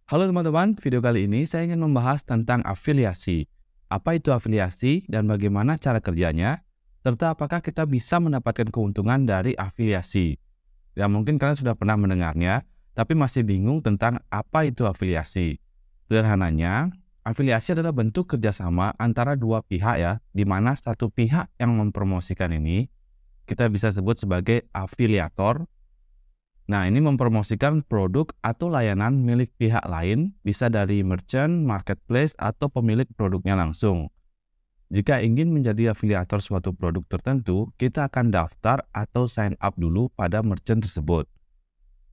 Halo teman-teman, video kali ini saya ingin membahas tentang afiliasi. Apa itu afiliasi dan bagaimana cara kerjanya, serta apakah kita bisa mendapatkan keuntungan dari afiliasi. Ya mungkin kalian sudah pernah mendengarnya, tapi masih bingung tentang apa itu afiliasi. Sederhananya, afiliasi adalah bentuk kerjasama antara dua pihak ya, di mana satu pihak yang mempromosikan ini, kita bisa sebut sebagai afiliator. Nah, ini mempromosikan produk atau layanan milik pihak lain, bisa dari merchant, marketplace, atau pemilik produknya langsung. Jika ingin menjadi afiliator suatu produk tertentu, kita akan daftar atau sign up dulu pada merchant tersebut.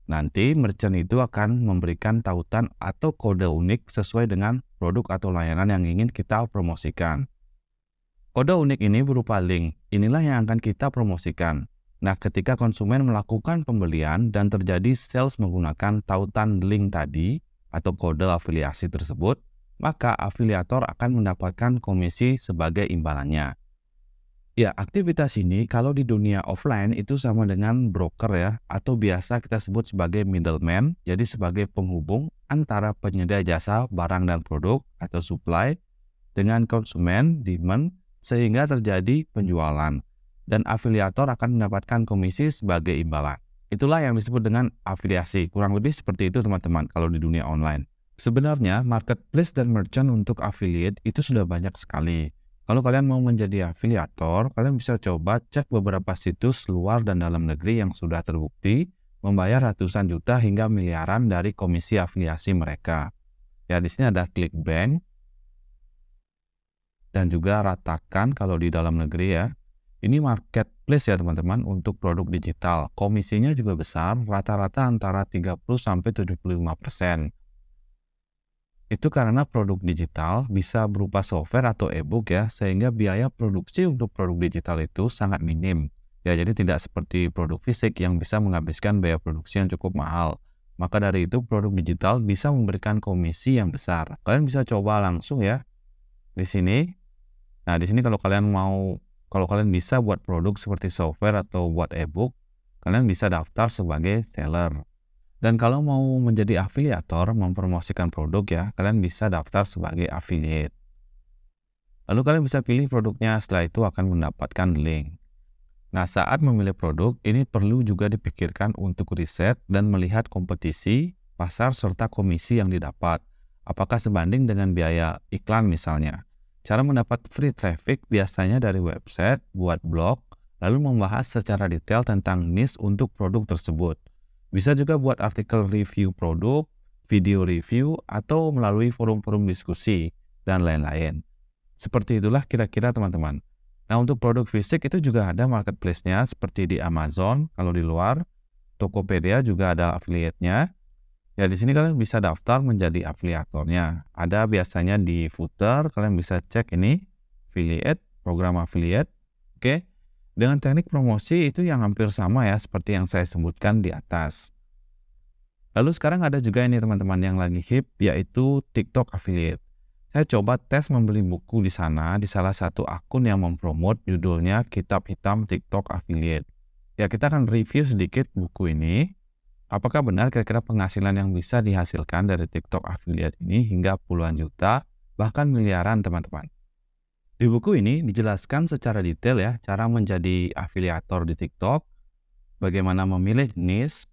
Nanti, merchant itu akan memberikan tautan atau kode unik sesuai dengan produk atau layanan yang ingin kita promosikan. Kode unik ini berupa link, inilah yang akan kita promosikan. Nah, ketika konsumen melakukan pembelian dan terjadi sales menggunakan tautan link tadi atau kode afiliasi tersebut, maka afiliator akan mendapatkan komisi sebagai imbalannya. Ya, aktivitas ini kalau di dunia offline itu sama dengan broker ya, atau biasa kita sebut sebagai middleman, jadi sebagai penghubung antara penyedia jasa barang dan produk atau supply dengan konsumen, demand, sehingga terjadi penjualan. Dan afiliator akan mendapatkan komisi sebagai imbalan. Itulah yang disebut dengan afiliasi. Kurang lebih seperti itu teman-teman kalau di dunia online. Sebenarnya marketplace dan merchant untuk affiliate itu sudah banyak sekali. Kalau kalian mau menjadi afiliator, kalian bisa coba cek beberapa situs luar dan dalam negeri yang sudah terbukti membayar ratusan juta hingga miliaran dari komisi afiliasi mereka. Ya, di sini ada ClickBank dan juga Ratakan kalau di dalam negeri ya. Ini marketplace ya teman-teman untuk produk digital. Komisinya juga besar, rata-rata antara 30-75%. Itu karena produk digital bisa berupa software atau e-book ya, sehingga biaya produksi untuk produk digital itu sangat minim. Ya, jadi tidak seperti produk fisik yang bisa menghabiskan biaya produksi yang cukup mahal. Maka dari itu produk digital bisa memberikan komisi yang besar. Kalian bisa coba langsung ya di sini. Nah, di sini kalau kalian bisa buat produk seperti software atau buat e-book, kalian bisa daftar sebagai seller. Dan kalau mau menjadi afiliator, mempromosikan produk ya, kalian bisa daftar sebagai affiliate. Lalu kalian bisa pilih produknya, setelah itu akan mendapatkan link. Nah, saat memilih produk, ini perlu juga dipikirkan untuk riset dan melihat kompetisi, pasar, serta komisi yang didapat. Apakah sebanding dengan biaya iklan misalnya. Cara mendapat free traffic biasanya dari website, buat blog, lalu membahas secara detail tentang niche untuk produk tersebut. Bisa juga buat artikel review produk, video review, atau melalui forum-forum diskusi, dan lain-lain. Seperti itulah kira-kira teman-teman. Nah, untuk produk fisik itu juga ada marketplace-nya seperti di Amazon, kalau di luar. Tokopedia juga ada affiliate-nya. Ya, di sini kalian bisa daftar menjadi afiliatornya. Ada biasanya di footer, kalian bisa cek ini, affiliate, program affiliate. Oke. Dengan teknik promosi itu yang hampir sama ya, seperti yang saya sebutkan di atas. Lalu sekarang ada juga ini teman-teman yang lagi hip, yaitu TikTok affiliate. Saya coba tes membeli buku di sana, di salah satu akun yang mempromot judulnya Kitab Hitam TikTok Affiliate. Ya, kita akan review sedikit buku ini. Apakah benar kira-kira penghasilan yang bisa dihasilkan dari TikTok affiliate ini hingga puluhan juta, bahkan miliaran teman-teman. Di buku ini dijelaskan secara detail ya, cara menjadi afiliator di TikTok, bagaimana memilih niche,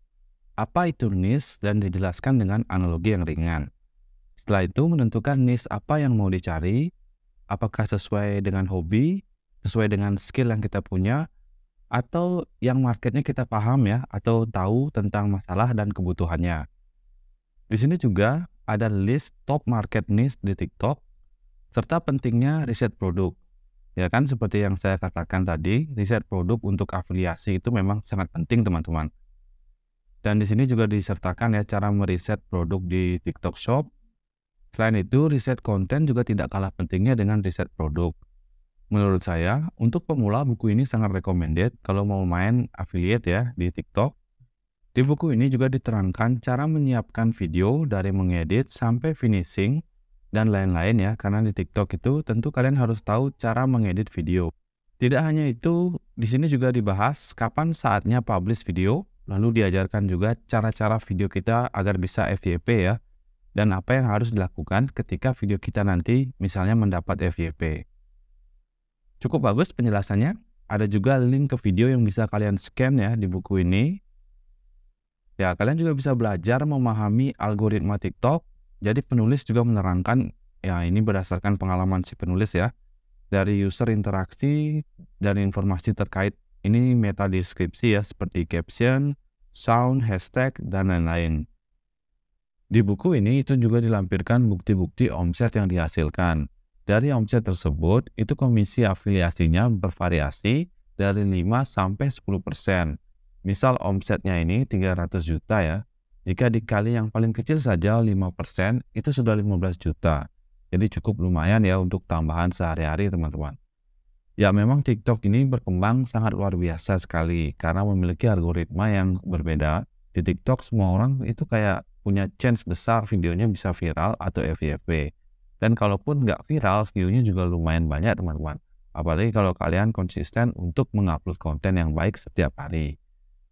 apa itu niche, dan dijelaskan dengan analogi yang ringan. Setelah itu menentukan niche apa yang mau dicari, apakah sesuai dengan hobi, sesuai dengan skill yang kita punya, atau yang marketnya kita paham ya, atau tahu tentang masalah dan kebutuhannya. Di sini juga ada list top market niche di TikTok, serta pentingnya riset produk. Ya kan, seperti yang saya katakan tadi, riset produk untuk afiliasi itu memang sangat penting teman-teman. Dan di sini juga disertakan ya cara meriset produk di TikTok Shop. Selain itu, riset konten juga tidak kalah pentingnya dengan riset produk. Menurut saya, untuk pemula buku ini sangat recommended kalau mau main affiliate ya di TikTok. Di buku ini juga diterangkan cara menyiapkan video dari mengedit sampai finishing dan lain-lain ya, karena di TikTok itu tentu kalian harus tahu cara mengedit video. Tidak hanya itu, di sini juga dibahas kapan saatnya publish video, lalu diajarkan juga cara-cara video kita agar bisa FYP ya. dan apa yang harus dilakukan ketika video kita nanti misalnya mendapat FYP. Cukup bagus penjelasannya. Ada juga link ke video yang bisa kalian scan ya di buku ini. Ya, kalian juga bisa belajar memahami algoritma TikTok. Jadi penulis juga menerangkan, ya ini berdasarkan pengalaman si penulis ya, dari user interaksi dan informasi terkait ini meta deskripsi ya, seperti caption, sound, hashtag, dan lain-lain. Di buku ini itu juga dilampirkan bukti-bukti omset yang dihasilkan. Dari omset tersebut, itu komisi afiliasinya bervariasi dari 5-10%. Misal omsetnya ini 300 juta ya. Jika dikali yang paling kecil saja 5%, itu sudah 15 juta. Jadi cukup lumayan ya untuk tambahan sehari-hari teman-teman. Ya memang TikTok ini berkembang sangat luar biasa sekali karena memiliki algoritma yang berbeda. Di TikTok semua orang itu kayak punya chance besar videonya bisa viral atau FYP. Dan kalaupun nggak viral, view-nya juga lumayan banyak teman-teman. Apalagi kalau kalian konsisten untuk mengupload konten yang baik setiap hari.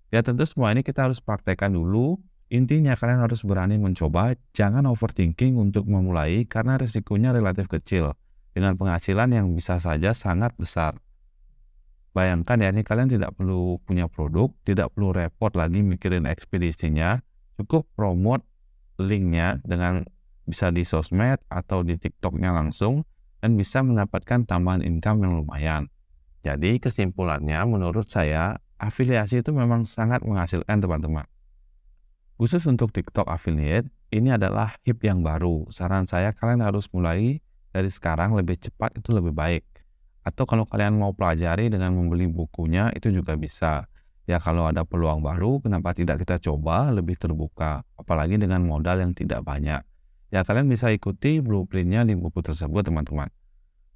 Ya tentu semua ini kita harus praktekkan dulu. Intinya kalian harus berani mencoba, jangan overthinking untuk memulai karena risikonya relatif kecil. Dengan penghasilan yang bisa saja sangat besar. Bayangkan ya, ini kalian tidak perlu punya produk, tidak perlu repot lagi mikirin ekspedisinya. Cukup promote linknya dengan bisa di sosmed atau di TikToknya langsung dan bisa mendapatkan tambahan income yang lumayan. Jadi kesimpulannya menurut saya afiliasi itu memang sangat menghasilkan teman-teman. Khusus untuk TikTok affiliate, ini adalah hip yang baru. Saran saya kalian harus mulai dari sekarang, lebih cepat itu lebih baik. Atau kalau kalian mau pelajari dengan membeli bukunya itu juga bisa. Ya kalau ada peluang baru, kenapa tidak kita coba lebih terbuka. Apalagi dengan modal yang tidak banyak. Ya kalian bisa ikuti blueprintnya di buku tersebut teman-teman.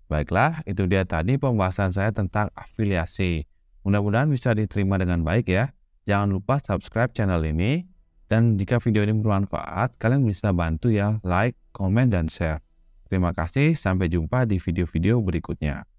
Baiklah, itu dia tadi pembahasan saya tentang afiliasi. Mudah-mudahan bisa diterima dengan baik ya. Jangan lupa subscribe channel ini. Dan jika video ini bermanfaat, kalian bisa bantu ya like, komen, dan share. Terima kasih, sampai jumpa di video-video berikutnya.